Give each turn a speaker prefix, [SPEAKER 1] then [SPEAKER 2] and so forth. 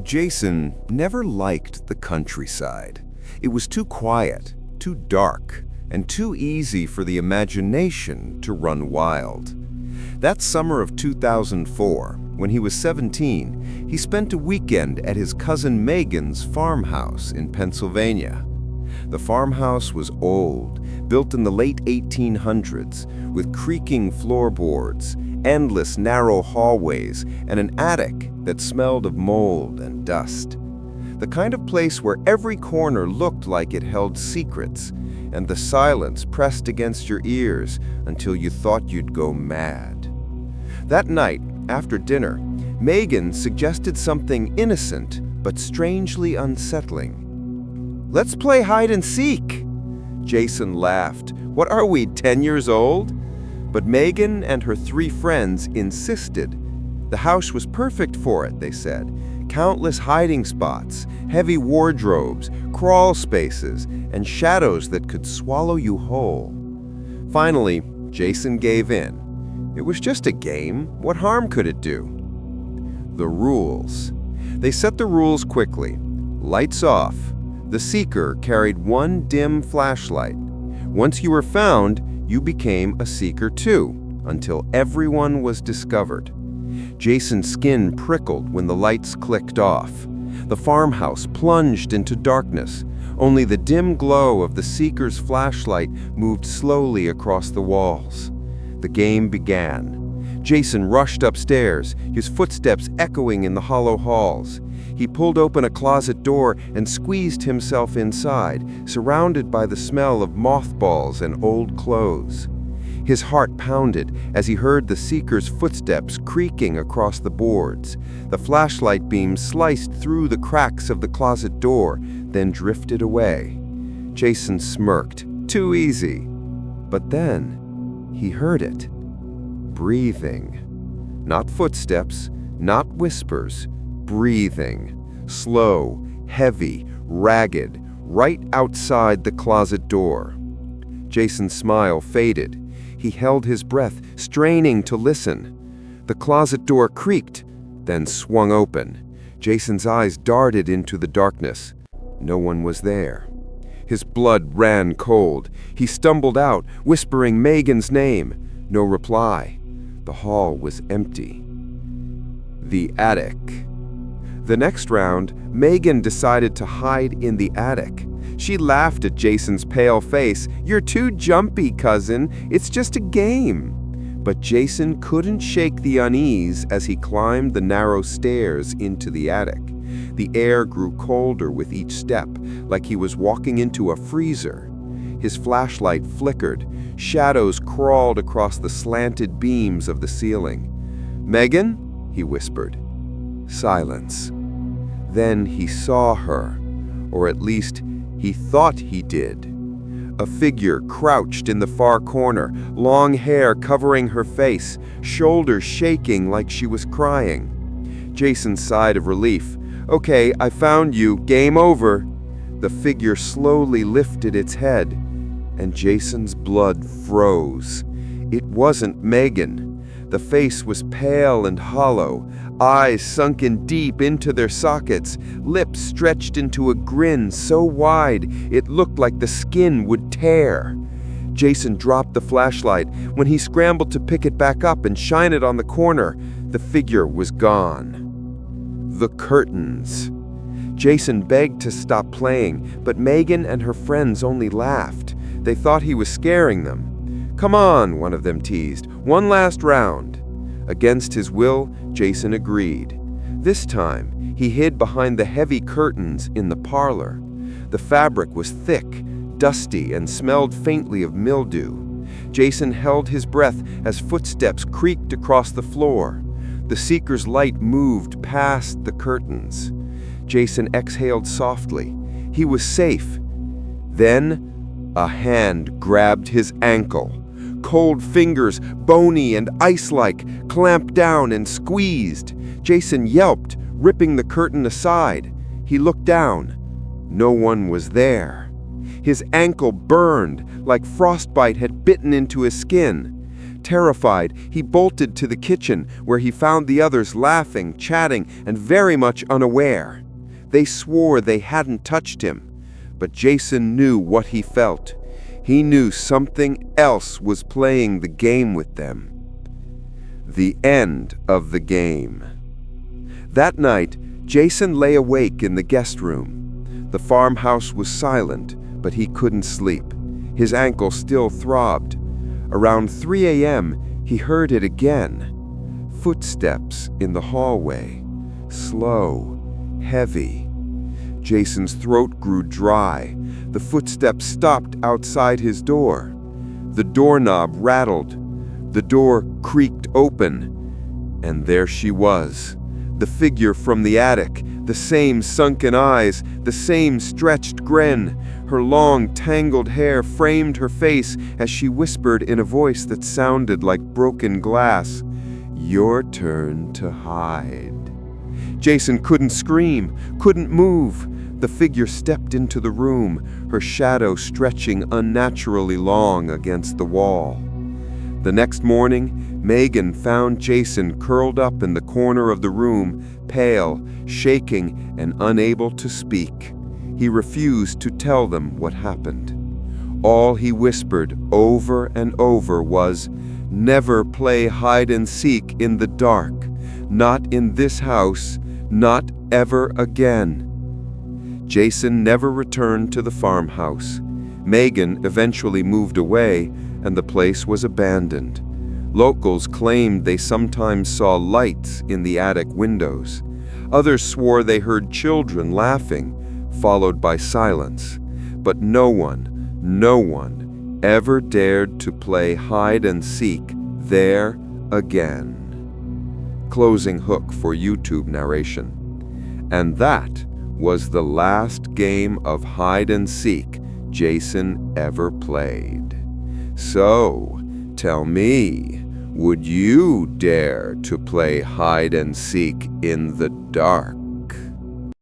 [SPEAKER 1] Jason never liked the countryside. It was too quiet, too dark, and too easy for the imagination to run wild. That summer of 2004, when he was 17, he spent a weekend at his cousin Megan's farmhouse in Pennsylvania. The farmhouse was old, built in the late 1800s, with creaking floorboards, endless narrow hallways, and an attic that smelled of mold and dust. The kind of place where every corner looked like it held secrets, and the silence pressed against your ears until you thought you'd go mad. That night, after dinner, Megan suggested something innocent but strangely unsettling. "Let's play hide and seek." Jason laughed. "What are we, 10 years old?" But Megan and her 3 friends insisted. The house was perfect for it, they said. Countless hiding spots, heavy wardrobes, crawl spaces, and shadows that could swallow you whole. Finally, Jason gave in. It was just a game. What harm could it do? The rules. They set the rules quickly. Lights off. The seeker carried one dim flashlight. Once you were found, you became a seeker too, until everyone was discovered. Jason's skin prickled when the lights clicked off. The farmhouse plunged into darkness. Only the dim glow of the seeker's flashlight moved slowly across the walls. The game began. Jason rushed upstairs, his footsteps echoing in the hollow halls. He pulled open a closet door and squeezed himself inside, surrounded by the smell of mothballs and old clothes. His heart pounded as he heard the seeker's footsteps creaking across the boards. The flashlight beam sliced through the cracks of the closet door, then drifted away. Jason smirked. Too easy. But then, he heard it. Breathing. Not footsteps, not whispers. Breathing. Slow, heavy, ragged, right outside the closet door. Jason's smile faded. He held his breath, straining to listen. The closet door creaked, then swung open. Jason's eyes darted into the darkness. No one was there. His blood ran cold. He stumbled out, whispering Megan's name. No reply. The hall was empty. The attic. The next round, Megan decided to hide in the attic. She laughed at Jason's pale face. "You're too jumpy, cousin. It's just a game." But Jason couldn't shake the unease as he climbed the narrow stairs into the attic. The air grew colder with each step, like he was walking into a freezer. His flashlight flickered. Shadows crawled across the slanted beams of the ceiling. "Megan?" he whispered. Silence. Then he saw her, or at least he thought he did. A figure crouched in the far corner, long hair covering her face, shoulders shaking like she was crying. Jason sighed of relief. "Okay, I found you. Game over." The figure slowly lifted its head, and Jason's blood froze. It wasn't Megan. The face was pale and hollow, eyes sunken deep into their sockets, lips stretched into a grin so wide it looked like the skin would tear. Jason dropped the flashlight. When he scrambled to pick it back up and shine it on the corner, the figure was gone. The curtains. Jason begged to stop playing, but Megan and her friends only laughed. They thought he was scaring them. "Come on," one of them teased. "One last round." Against his will, Jason agreed. This time, he hid behind the heavy curtains in the parlor. The fabric was thick, dusty, and smelled faintly of mildew. Jason held his breath as footsteps creaked across the floor. The seeker's light moved past the curtains. Jason exhaled softly. He was safe. Then, a hand grabbed his ankle. Cold fingers, bony and ice-like, clamped down and squeezed. Jason yelped, ripping the curtain aside. He looked down. No one was there. His ankle burned like frostbite had bitten into his skin. Terrified, he bolted to the kitchen, where he found the others laughing, chatting, and very much unaware. They swore they hadn't touched him, but Jason knew what he felt. He knew something else was playing the game with them. The end of the game. That night, Jason lay awake in the guest room. The farmhouse was silent, but he couldn't sleep. His ankle still throbbed. Around 3 a.m., he heard it again. Footsteps in the hallway. Slow, heavy. Jason's throat grew dry. The footsteps stopped outside his door. The doorknob rattled. The door creaked open. And there she was, the figure from the attic, the same sunken eyes, the same stretched grin. Her long, tangled hair framed her face as she whispered in a voice that sounded like broken glass, "Your turn to hide." Jason couldn't scream, couldn't move. The figure stepped into the room, her shadow stretching unnaturally long against the wall. The next morning, Megan found Jason curled up in the corner of the room, pale, shaking, and unable to speak. He refused to tell them what happened. All he whispered over and over was, "Never play hide and seek in the dark. Not in this house. Not ever again." Jason never returned to the farmhouse. Megan eventually moved away, and the place was abandoned. Locals claimed they sometimes saw lights in the attic windows. Others swore they heard children laughing, followed by silence. But no one ever dared to play hide and seek there again. Closing hook for YouTube narration. And that was the last game of hide and seek Jason ever played. So, tell me, would you dare to play hide and seek in the dark?